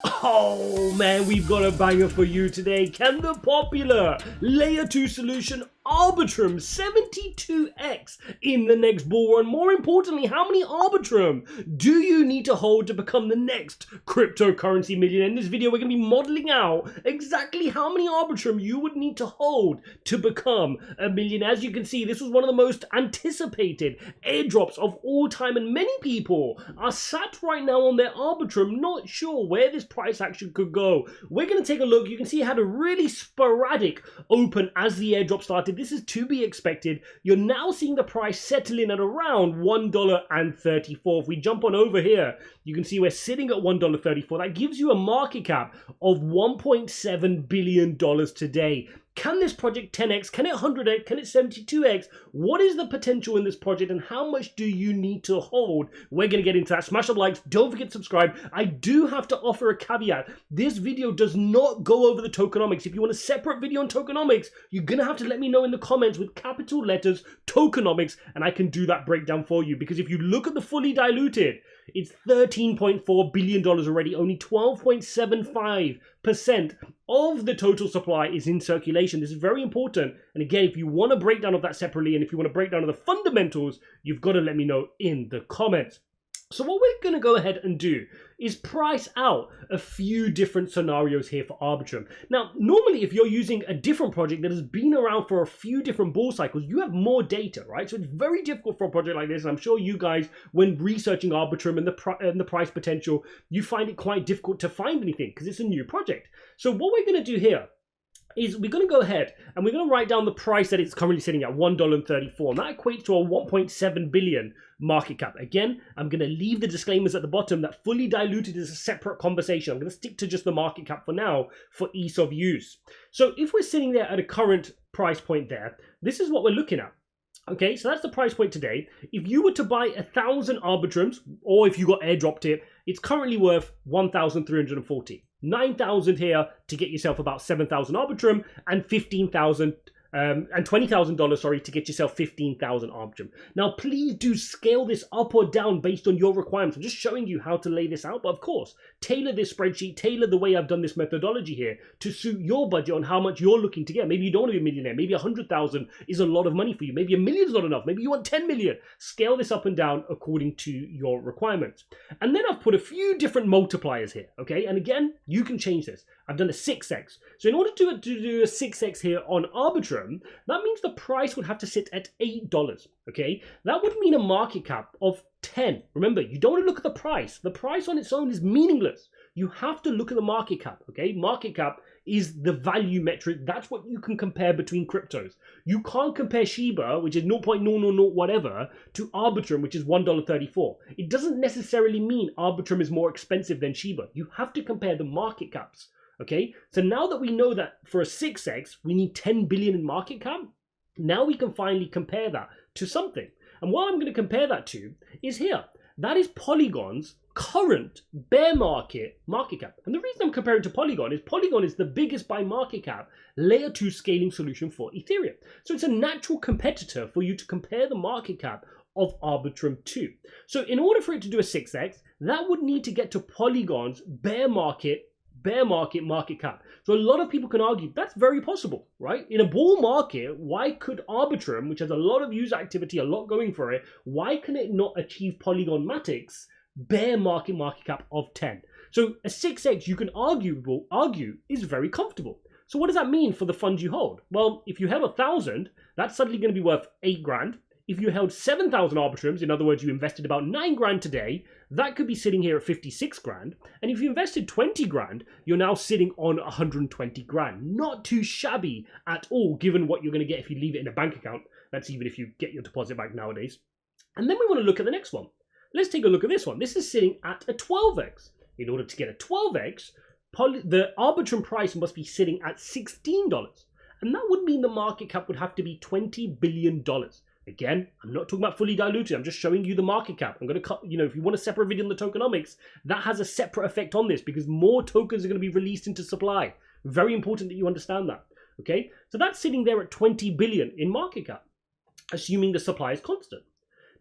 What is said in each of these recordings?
Oh man, we've got a banger for you today. Can the popular layer 2 solution Arbitrum 72x in the next bull run? More importantly, how many Arbitrum do you need to hold to become the next cryptocurrency millionaire? In this video, we're going to be modeling out exactly how many Arbitrum you would need to hold to become a millionaire. As you can see, this was one of the most anticipated airdrops of all time, and many people are sat right now on their Arbitrum, not sure where this price action could go. We're going to take a look. You can see it had a really sporadic open as the airdrop started. This is to be expected. You're now seeing the price settle in at around $1.34. If we jump on over here, you can see we're sitting at $1.34. That gives you a market cap of $1.7 billion today. Can this project 10x? Can it 100x? Can it 72x? What is the potential in this project and how much do you need to hold? We're going to get into that. Smash the likes. Don't forget to subscribe. I do have to offer a caveat. This video does not go over the tokenomics. If you want a separate video on tokenomics, you're going to have to let me know in the comments with capital letters tokenomics, and I can do that breakdown for you. Because if you look at the fully diluted, it's $13.4 billion already. Only 12.75% of the total supply is in circulation. This is very important. And again, if you want a breakdown of that separately, and if you want a breakdown of the fundamentals, you've got to let me know in the comments. So what we're going to go ahead and do is price out a few different scenarios here for Arbitrum. Now, normally if you're using a different project that has been around for a few different bull cycles, you have more data, right? So it's very difficult for a project like this. And I'm sure you guys, when researching Arbitrum and the price potential, you find it quite difficult to find anything because it's a new project. So what we're going to do here is we're going to go ahead and we're going to write down the price that it's currently sitting at, $1.34. And that equates to a 1.7 billion market cap. Again, I'm going to leave the disclaimers at the bottom that fully diluted is a separate conversation. I'm going to stick to just the market cap for now for ease of use. So if we're sitting there at a current price point there, this is what we're looking at. Okay, so that's the price point today. If you were to buy 1,000 Arbitrums, or if you got airdropped it, it's currently worth 1,340. 9,000 here to get yourself about 7,000 Arbitrum, and 15,000 and $20,000, sorry, to get yourself 15,000 Arbitrum. Now, please do scale this up or down based on your requirements. I'm just showing you how to lay this out, but of course, tailor this spreadsheet, tailor the way I've done this methodology here to suit your budget on how much you're looking to get. Maybe you don't want to be a millionaire. Maybe 100,000 is a lot of money for you. Maybe $1 million is not enough. Maybe you want 10 million. Scale this up and down according to your requirements. And then I've put a few different multipliers here, okay? And again, you can change this. I've done a 6x. So in order to do a 6x here on Arbitrum, that means the price would have to sit at $8, okay? That would mean a market cap of 10. Remember, you don't want to look at the price. The price on its own is meaningless. You have to look at the market cap, okay? Market cap is the value metric. That's what you can compare between cryptos. You can't compare Shiba, which is 0.000 whatever, to Arbitrum, which is $1.34. It doesn't necessarily mean Arbitrum is more expensive than Shiba. You have to compare the market caps. Okay, so now that we know that for a 6x, we need 10 billion in market cap, now we can finally compare that to something. And what I'm going to compare that to is here. That is Polygon's current bear market cap. And the reason I'm comparing to Polygon is the biggest by market cap layer 2 scaling solution for Ethereum. So it's a natural competitor for you to compare the market cap of Arbitrum 2. So in order for it to do a 6x, that would need to get to Polygon's bear market cap. So a lot of people can argue that's very possible, right? In a bull market, why could Arbitrum, which has a lot of user activity, a lot going for it, why can it not achieve Polygon Matic's bear market cap of 10? So a 6x you can argue is very comfortable. So what does that mean for the funds you hold? Well, if you held 1,000, that's suddenly going to be worth 8 grand. If you held 7,000 Arbitrums, in other words, you invested about 9 grand today, that could be sitting here at 56 grand. And if you invested 20 grand, you're now sitting on 120 grand. Not too shabby at all, given what you're going to get if you leave it in a bank account. That's even if you get your deposit back nowadays. And then we want to look at the next one. Let's take a look at this one. This is sitting at a 12x. In order to get a 12x, the Arbitrum price must be sitting at $16. And that would mean the market cap would have to be $20 billion. Again, I'm not talking about fully diluted. I'm just showing you the market cap. I'm going to cut, if you want a separate video on the tokenomics, that has a separate effect on this because more tokens are going to be released into supply. Very important that you understand that. Okay, so that's sitting there at 20 billion in market cap, assuming the supply is constant.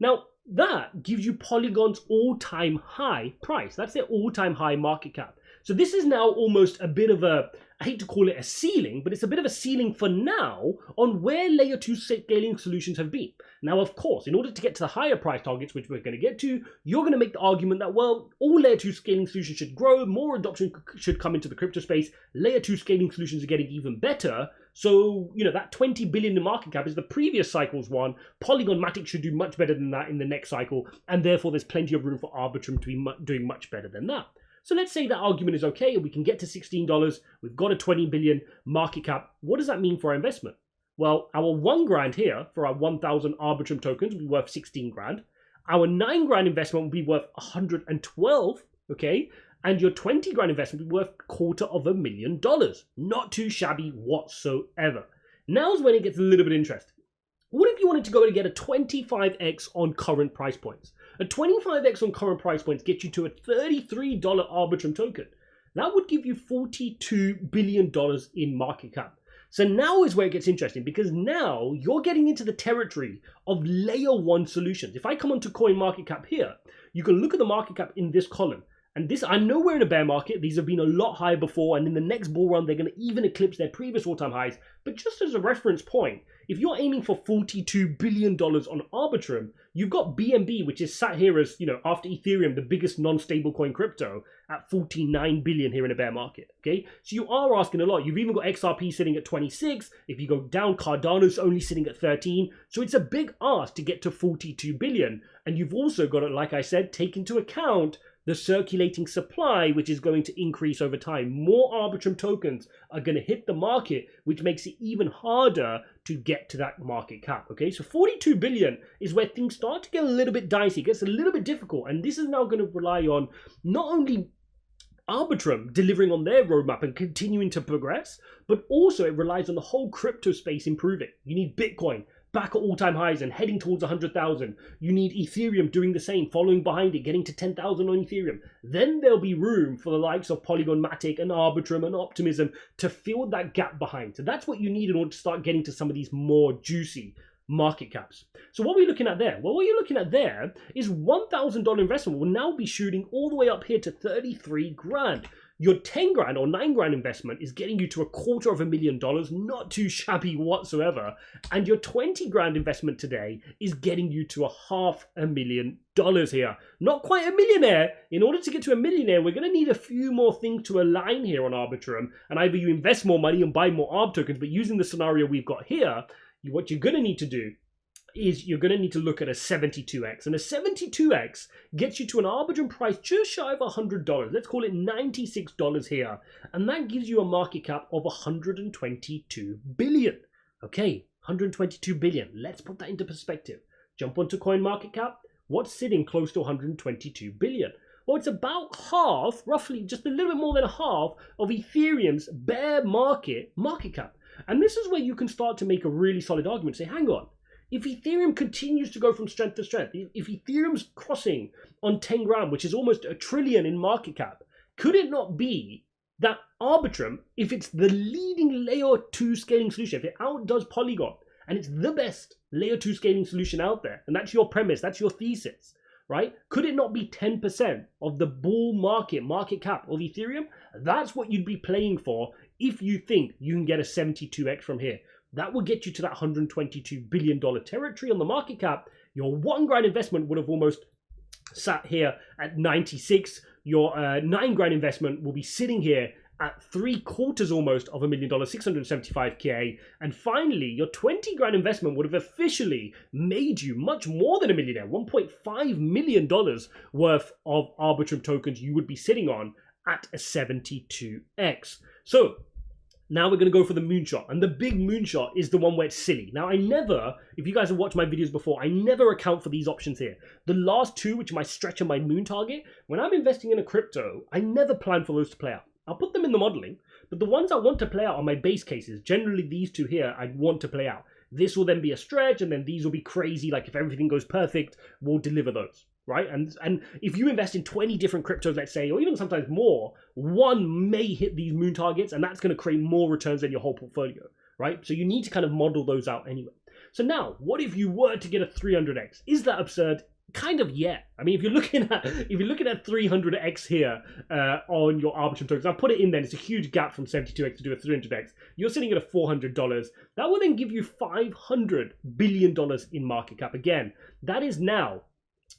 Now, that gives you Polygon's all-time high price. That's their all-time high market cap. So this is now almost a bit of a, I hate to call it a ceiling, but it's a bit of a ceiling for now on where layer 2 scaling solutions have been. Now, of course, in order to get to the higher price targets, which we're going to get to, you're going to make the argument that, well, all layer 2 scaling solutions should grow, more adoption should come into the crypto space, layer 2 scaling solutions are getting even better. So, you know, that 20 billion in market cap is the previous cycle's one. Polygon Matic should do much better than that in the next cycle, and therefore there's plenty of room for Arbitrum to be doing much better than that. So let's say that argument is okay, and we can get to $16. We've got a 20 billion market cap. What does that mean for our investment? Well, our 1 grand here for our 1,000 Arbitrum tokens will be worth 16 grand. Our 9 grand investment will be worth 112, okay? And your 20 grand investment will be worth $250,000. Not too shabby whatsoever. Now's when it gets a little bit interesting. What if you wanted to go and get a 25x on current price points? A 25x on current price points gets you to a $33 Arbitrum token. That would give you $42 billion in market cap. So now is where it gets interesting, because now you're getting into the territory of layer 1 solutions. If I come onto CoinMarketCap here, you can look at the market cap in this column. And this, I know we're in a bear market. These have been a lot higher before, and in the next bull run, they're going to even eclipse their previous all-time highs. But just as a reference point, if you're aiming for $42 billion on Arbitrum, you've got BNB, which is sat here as, you know, after Ethereum, the biggest non-stablecoin crypto, at 49 billion here in a bear market, okay? So you are asking a lot. You've even got XRP sitting at 26. If you go down, Cardano's only sitting at 13. So it's a big ask to get to 42 billion. And you've also got to, like I said, take into account the circulating supply, which is going to increase over time. More Arbitrum tokens are going to hit the market, which makes it even harder to get to that market cap, okay? So 42 billion is where things start to get a little bit dicey, it gets a little bit difficult, and this is now going to rely on not only Arbitrum delivering on their roadmap and continuing to progress, but also it relies on the whole crypto space improving. You need Bitcoin back at all-time highs and heading towards 100,000. You need Ethereum doing the same, following behind it, getting to 10,000 on Ethereum. Then there'll be room for the likes of Polygon Matic and Arbitrum and Optimism to fill that gap behind. So that's what you need in order to start getting to some of these more juicy market caps. So what are we looking at there? Well, what you're looking at there is $1,000 investment will now be shooting all the way up here to 33 grand. Your 10 grand or 9 grand investment is getting you to $250,000, not too shabby whatsoever. And your 20 grand investment today is getting you to $500,000 here. Not quite a millionaire. In order to get to a millionaire, we're going to need a few more things to align here on Arbitrum. And either you invest more money and buy more ARB tokens, but using the scenario we've got here, what you're going to need to do is you're going to need to look at a 72x. And a 72x gets you to an Arbitrum price just shy of $100. Let's call it $96 here. And that gives you a market cap of 122 billion. Okay, 122 billion. Let's put that into perspective. Jump onto CoinMarketCap. What's sitting close to 122 billion? Well, it's about half, roughly just a little bit more than a half of Ethereum's bear market cap. And this is where you can start to make a really solid argument. Say, hang on. If Ethereum continues to go from strength to strength, if Ethereum's crossing on 10 grand, which is almost $1 trillion in market cap, could it not be that Arbitrum, if it's the leading layer 2 scaling solution, if it outdoes Polygon, and it's the best layer 2 scaling solution out there, and that's your premise, that's your thesis, right? Could it not be 10% of the bull market cap of Ethereum? That's what you'd be playing for if you think you can get a 72x from here. That will get you to that $122 billion territory on the market cap. Your 1 grand investment would have almost sat here at 96. Your 9 grand investment will be sitting here at 3/4 almost of $1 million, 675K. And finally, your 20 grand investment would have officially made you much more than a millionaire, $1.5 million worth of Arbitrum tokens you would be sitting on at a 72x. So now we're going to go for the moonshot. And the big moonshot is the one where it's silly. Now, I never, if you guys have watched my videos before, I never account for these options here. The last two, which are my stretch and my moon target, when I'm investing in a crypto, I never plan for those to play out. I'll put them in the modeling, but the ones I want to play out are my base cases. Generally, these two here, I'd want to play out. This will then be a stretch, and then these will be crazy. Like if everything goes perfect, we'll deliver those. Right? And if you invest in 20 different cryptos, let's say, or even sometimes more, one may hit these moon targets, and that's going to create more returns than your whole portfolio, right? So you need to kind of model those out anyway. So now, what if you were to get a 300x? Is that absurd? Kind of, yeah. I mean, if you're looking at 300x here on your Arbitrum tokens, I'll put it in there. It's a huge gap from 72x to do a 300x. You're sitting at a $400. That will then give you $500 billion in market cap. Again, that is now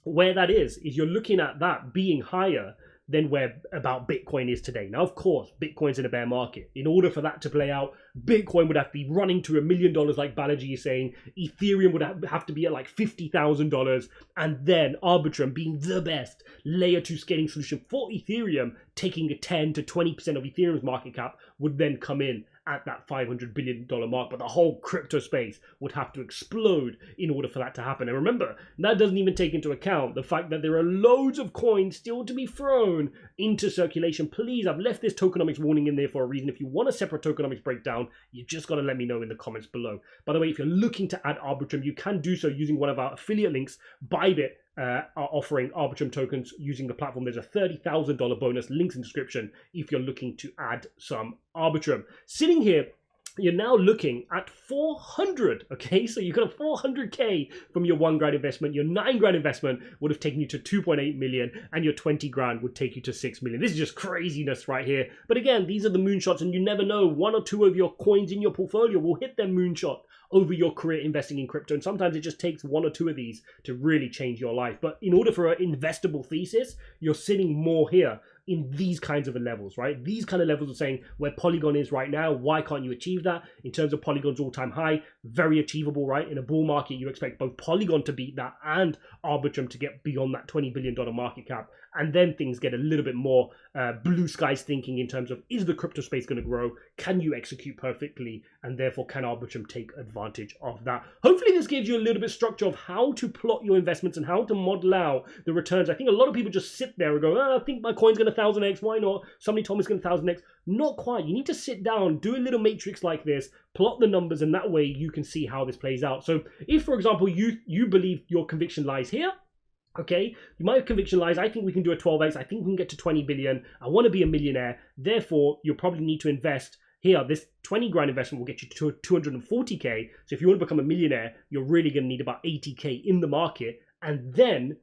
where that is you're looking at that being higher than where about Bitcoin is today. Now, of course, Bitcoin's in a bear market. In order for that to play out, Bitcoin would have to be running to $1 million like Balaji is saying. Ethereum would have to be at like $50,000. And then Arbitrum being the best layer 2 scaling solution for Ethereum, taking a 10 to 20% of Ethereum's market cap, would then come in at that $500 billion mark. But the whole crypto space would have to explode in order for that to happen. And remember, that doesn't even take into account the fact that there are loads of coins still to be thrown into circulation. Please, I've left this tokenomics warning in there for a reason. If you want a separate tokenomics breakdown, you just got to let me know in the comments below. By the way, if you're looking to add Arbitrum, you can do so using one of our affiliate links. Bybit are offering Arbitrum tokens using the platform. There's a $30,000 bonus, links in the description if you're looking to add some Arbitrum. Sitting here, you're now looking at 400, okay? So you've got a 400K from your $1 investment. Your $9 investment would have taken you to 2.8 million, and your 20 grand would take you to 6 million. This is just craziness right here. But again, these are the moonshots, and you never know. One or two of your coins in your portfolio will hit their moonshot over your career investing in crypto. And sometimes it just takes one or two of these to really change your life. But in order for an investable thesis, you're sitting more here in these kinds of levels, right? These kind of levels are saying where Polygon is right now, why can't you achieve that? In terms of Polygon's all-time high, very achievable, right? In a bull market, you expect both Polygon to beat that and Arbitrum to get beyond that $20 billion market cap. And then things get a little bit more blue skies thinking in terms of, is the crypto space going to grow? Can you execute perfectly? And therefore, can Arbitrum take advantage of that? Hopefully this gives you a little bit of structure of how to plot your investments and how to model out the returns. I think a lot of people just sit there and go, I think my coin's going to 1000x, why not? Somebody told me it's going to 1000x. Not quite. You need to sit down, do a little matrix like this, plot the numbers, and that way you can see how this plays out. So if, for example, you believe your conviction lies here, okay, my conviction lies, I think we can do a 12x, I think we can get to 20 billion, I want to be a millionaire, therefore you'll probably need to invest here. This 20 grand investment will get you to 240k, so if you want to become a millionaire, you're really going to need about 80k in the market, and then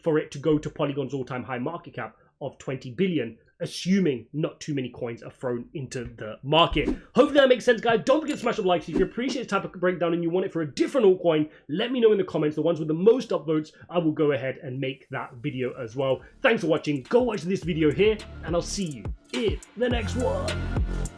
for it to go to Polygon's all-time high market cap of 20 billion, assuming not too many coins are thrown into the market. Hopefully that makes sense, guys. Don't forget to smash the like. If you appreciate this type of breakdown and you want it for a different altcoin, let me know in the comments. The ones with the most upvotes, I will go ahead and make that video as well. Thanks for watching. Go watch this video here, and I'll see you in the next one.